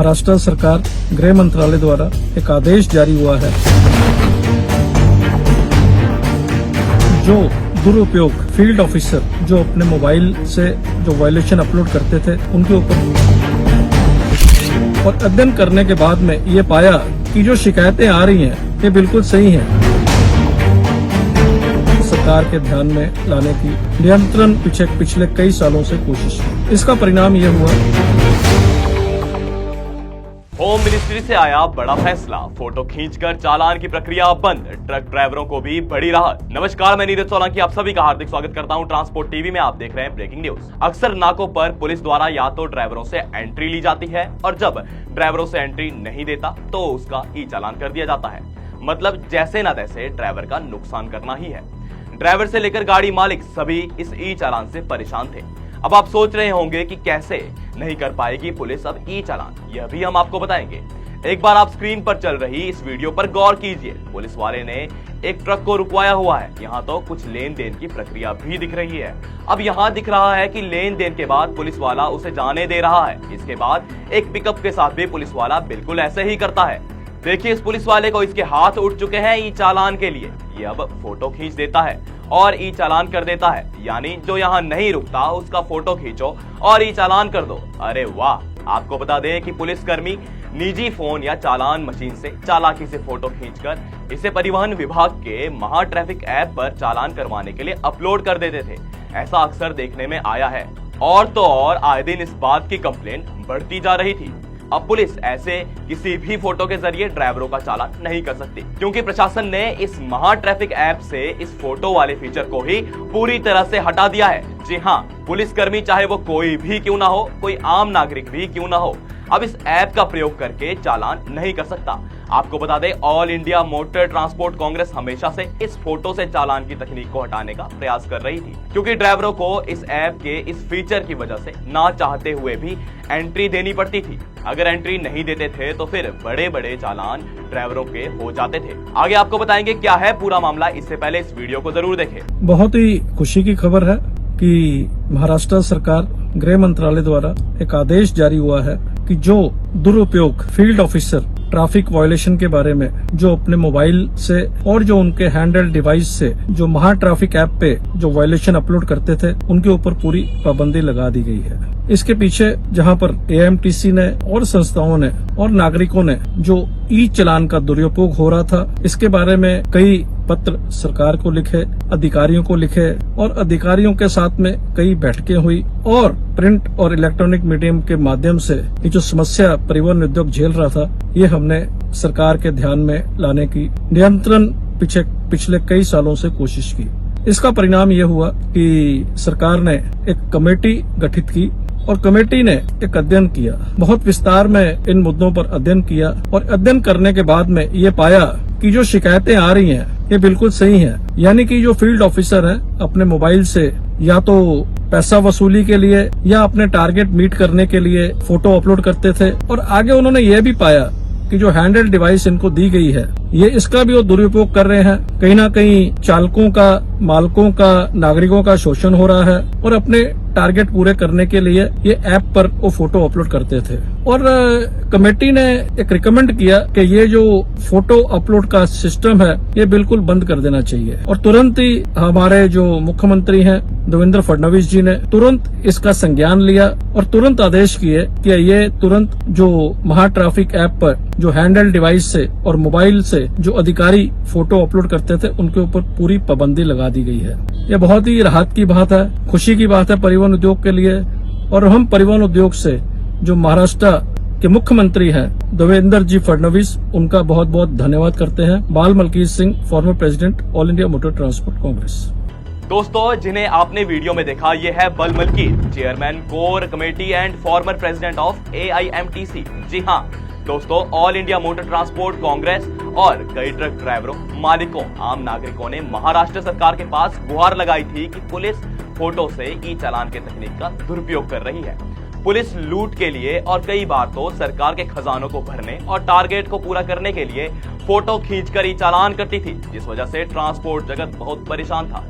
महाराष्ट्र सरकार गृह मंत्रालय द्वारा एक आदेश जारी हुआ है जो दुरुपयोग फील्ड ऑफिसर जो अपने मोबाइल से जो वायलेशन अपलोड करते थे उनके ऊपर, और अध्ययन करने के बाद में ये पाया कि जो शिकायतें आ रही हैं ये बिल्कुल सही हैं। सरकार के ध्यान में लाने की निरंतर पिछले कई सालों से कोशिश की। इसका परिणाम ये हुआ। होम मिनिस्ट्री से आया बड़ा फैसला, फोटो खींचकर चालान की प्रक्रिया बंद, ट्रक ड्राइवरों को भी बड़ी राहत। नमस्कार, मैं नीरज सोलंकी आप सभी का हार्दिक स्वागत करता हूं ट्रांसपोर्ट टीवी में। आप देख रहे हैं ब्रेकिंग न्यूज। अक्सर नाकों पर पुलिस द्वारा या तो ड्राइवरों से एंट्री ली जाती है और जब ड्राइवरों से एंट्री नहीं देता तो उसका ई चालान कर दिया जाता है। मतलब जैसे ना तैसे ड्राइवर का नुकसान करना ही है। ड्राइवर से लेकर गाड़ी मालिक सभी इस ई चालान से परेशान थे। अब आप सोच रहे होंगे कि कैसे नहीं कर पाएगी पुलिस अब ई चालान, यह भी हम आपको बताएंगे। एक बार आप स्क्रीन पर चल रही इस वीडियो पर गौर कीजिए। पुलिस वाले ने एक ट्रक को रुकवाया हुआ है। यहाँ तो कुछ लेन देन की प्रक्रिया भी दिख रही है। अब यहाँ दिख रहा है कि लेन देन के बाद पुलिस वाला उसे जाने दे रहा है। इसके बाद एक पिकअप के साथ भी पुलिस वाला बिल्कुल ऐसे ही करता है। देखिए, इस पुलिस वाले को इसके हाथ उठ चुके हैं ई चालान के लिए। ये अब फोटो खींच देता है और ई चालान कर देता है। यानी जो यहाँ नहीं रुकता उसका फोटो खींचो और ई चालान कर दो। अरे वाह! आपको बता दें कि पुलिसकर्मी निजी फोन या चालान मशीन से चालाकी से फोटो खींचकर इसे परिवहन विभाग के महा ट्रैफिक ऐप पर चालान करवाने के लिए अपलोड कर देते थे। ऐसा अक्सर देखने में आया है और तो और आए दिन इस बात की कंप्लेंट बढ़ती जा रही थी। अब पुलिस ऐसे किसी भी फोटो के जरिए ड्राइवरों का चालान नहीं कर सकती, क्योंकि प्रशासन ने इस महा ट्रैफिक ऐप से इस फोटो वाले फीचर को ही पूरी तरह से हटा दिया है। जी हाँ, पुलिसकर्मी चाहे वो कोई भी क्यों ना हो, कोई आम नागरिक भी क्यों ना हो, अब इस ऐप का प्रयोग करके चालान नहीं कर सकता। आपको बता दें, all India Motor Transport Congress हमेशा से इस फोटो से चालान की तकनीक को हटाने का प्रयास कर रही थी, क्योंकि ड्राइवरों को इस ऐप के इस फीचर की वजह से ना चाहते हुए भी एंट्री देनी पड़ती थी। अगर एंट्री नहीं देते थे तो फिर बड़े बड़े चालान ड्राइवरों के हो जाते थे। आगे आपको बताएंगे क्या है पूरा मामला। इससे पहले इस वीडियो को जरूर देखें। बहुत ही खुशी की खबर है कि महाराष्ट्र सरकार गृह मंत्रालय द्वारा एक आदेश जारी हुआ है कि जो दुरुपयोग फील्ड ऑफिसर ट्रैफिक वायलेशन के बारे में जो अपने मोबाइल से और जो उनके हैंडल डिवाइस से जो महा ट्रैफिक ऐप पे जो वायलेशन अपलोड करते थे उनके ऊपर पूरी पाबंदी लगा दी गई है। इसके पीछे जहां पर एएमटीसी ने और संस्थाओं ने और नागरिकों ने जो ई चालान का दुरुपयोग हो रहा था, इसके बारे में कई पत्र सरकार को लिखे, अधिकारियों को लिखे और अधिकारियों के साथ में कई बैठकें हुई और प्रिंट और इलेक्ट्रॉनिक मीडियम के माध्यम से ये जो समस्या परिवहन उद्योग झेल रहा था, ये हमने सरकार के ध्यान में लाने की निरंतर पिछले कई सालों से कोशिश की। इसका परिणाम ये हुआ कि सरकार ने एक कमेटी गठित की और कमेटी ने एक अध्ययन किया, बहुत विस्तार में इन मुद्दों पर अध्ययन किया और अध्ययन करने के बाद में ये पाया कि जो शिकायतें आ रही हैं ये बिल्कुल सही हैं। यानी कि जो फील्ड ऑफिसर है अपने मोबाइल से या तो पैसा वसूली के लिए या अपने टारगेट मीट करने के लिए फोटो अपलोड करते थे, और आगे उन्होंने ये भी पाया कि जो हैंडल डिवाइस इनको दी गई है ये इसका भी वो दुरुपयोग कर रहे हैं। कहीं ना कहीं चालकों का, मालकों का, नागरिकों का शोषण हो रहा है और अपने टारगेट पूरे करने के लिए ये ऐप पर वो फोटो अपलोड करते थे। और कमेटी ने एक रिकमेंड किया कि ये जो फोटो अपलोड का सिस्टम है ये बिल्कुल बंद कर देना चाहिए। और तुरंत ही हमारे जो मुख्यमंत्री हैं देवेंद्र फडणवीस जी ने तुरंत इसका संज्ञान लिया और तुरंत आदेश किए कि ये तुरंत जो महा ट्रैफिक ऐप पर जो हैंडल डिवाइस से और मोबाइल से जो अधिकारी फोटो अपलोड करते थे उनके ऊपर पूरी पाबंदी लगा दी गई है। ये बहुत ही राहत की बात है, खुशी की बात है परिवहन उद्योग के लिए। और हम परिवहन उद्योग से जो महाराष्ट्र के मुख्यमंत्री हैं देवेंद्र जी फडणवीस, उनका बहुत बहुत धन्यवाद करते हैं। Bal Malkit Singh, former president All India Motor Transport Congress. दोस्तों, जिन्हें आपने वीडियो में देखा, ये है Bal Malkit, chairman core committee and former president of AIMTC। जी हाँ दोस्तों, All India Motor Transport Congress और कई ट्रक ड्राइवरों, मालिकों, आम नागरिकों ने महाराष्ट्र सरकार के पास गुहार लगाई थी कि पुलिस फोटो से ई चालान के तकनीक का दुरुपयोग कर रही है। पुलिस लूट के लिए और कई बार तो सरकार के खजानों को भरने और टारगेट को पूरा करने के लिए फोटो खींचकर ई चालान करती थी, जिस वजह से ट्रांसपोर्ट जगत बहुत परेशान था।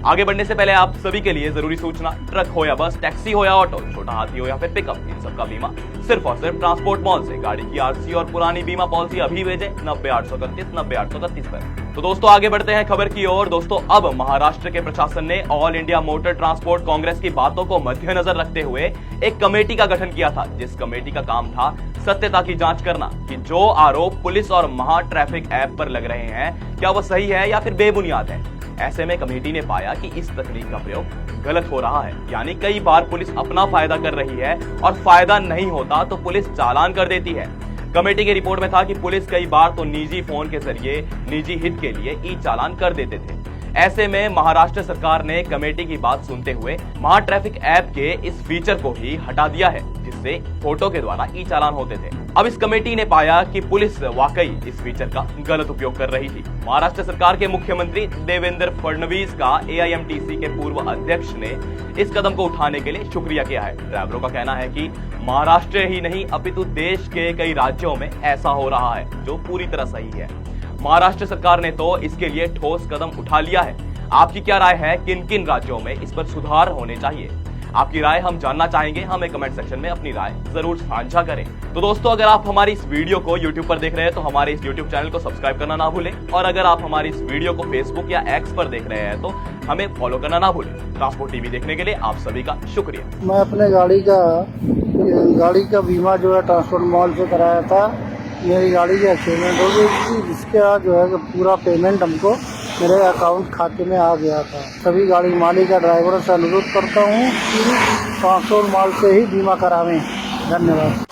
आगे बढ़ने से पहले आप सभी के लिए जरूरी सूचना, ट्रक हो या बस, टैक्सी हो या ऑटो, छोटा हाथी हो या फिर पिकअप, इन सबका बीमा सिर्फ और सिर्फ ट्रांसपोर्ट मॉल से। गाड़ी की आरसी और पुरानी बीमा पॉलिसी अभी भेजें 90-831-90-831 पर। तो दोस्तों आगे बढ़ते हैं खबर की ओर। दोस्तों अब महाराष्ट्र के प्रशासन ने all India Motor Transport Congress की बातों को मद्देनजर रखते हुए एक कमेटी का गठन किया था, जिस कमेटी का काम था सत्यता की जांच करना कि जो आरोप पुलिस और महा ट्रैफिक ऐप पर लग रहे हैं क्या वो सही है या फिर बेबुनियाद है। ऐसे में कमेटी ने पाया कि इस तकनीक का प्रयोग गलत हो रहा है, यानी कई बार पुलिस अपना फायदा कर रही है और फायदा नहीं होता तो पुलिस चालान कर देती है। कमेटी की रिपोर्ट में था कि पुलिस कई बार तो निजी फोन के जरिए निजी हित के लिए ई चालान कर देते थे। ऐसे में महाराष्ट्र सरकार ने कमेटी की बात सुनते हुए महा ट्रैफिक ऐप के इस फीचर को ही हटा दिया है, जिससे फोटो के द्वारा ई चालान होते थे। अब इस कमेटी ने पाया कि पुलिस वाकई इस फीचर का गलत उपयोग कर रही थी। महाराष्ट्र सरकार के मुख्यमंत्री देवेंद्र फडणवीस का AIMTC के पूर्व अध्यक्ष ने इस कदम को उठाने के लिए शुक्रिया किया है। ड्राइवरों का कहना है कि महाराष्ट्र ही नहीं अपितु देश के कई राज्यों में ऐसा हो रहा है, जो पूरी तरह सही है। महाराष्ट्र सरकार ने तो इसके लिए ठोस कदम उठा लिया है। आपकी क्या राय है, किन किन राज्यों में इस पर सुधार होने चाहिए? आपकी राय हम जानना चाहेंगे। हमें कमेंट सेक्शन में अपनी राय जरूर साझा करें। तो दोस्तों अगर आप हमारी इस वीडियो को YouTube पर देख रहे हैं तो हमारे इस YouTube चैनल को सब्सक्राइब करना ना भूलें, और अगर आप हमारी इस वीडियो को Facebook या X पर देख रहे हैं तो हमें फॉलो करना ना भूलें। ट्रांसपोर्ट टीवी देखने के लिए आप सभी का शुक्रिया। मैं अपने गाड़ी का बीमा जो है ट्रांसपोर्ट मॉल से कराया था। मेरी गाड़ी की एक्सीडेंट हो गई थी, जिसके बाद जो है कि पूरा पेमेंट हमको मेरे अकाउंट खाते में आ गया था। सभी गाड़ी मालिक या ड्राइवरों से अनुरोध करता हूँ कि ट्रांसपोर्ट मॉल से ही बीमा करावें। धन्यवाद।